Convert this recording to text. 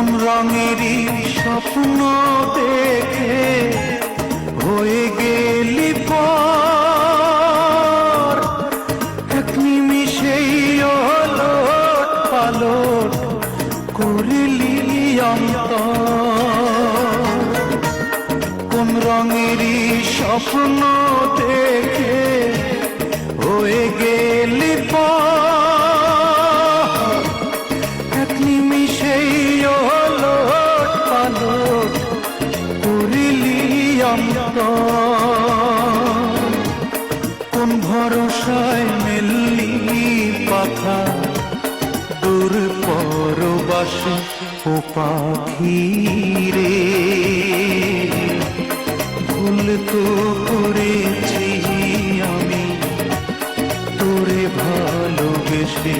কোন রঙেরই স্বপ্ন দেখে হয়ে গেলি পর, এক নিমিষেই ওলট পালট করলি অন্তর। কোন রঙেরই স্বপ্ন দেখে হয়ে গেলি পর, এক নিমিষেই ওলট পালট করলি অন্তর। কোন ভরসায় মেললি পাখা দূর পরবাসে ও পাখি রে, ভুল তো করেছি আমি তোরে ভালোবেসে।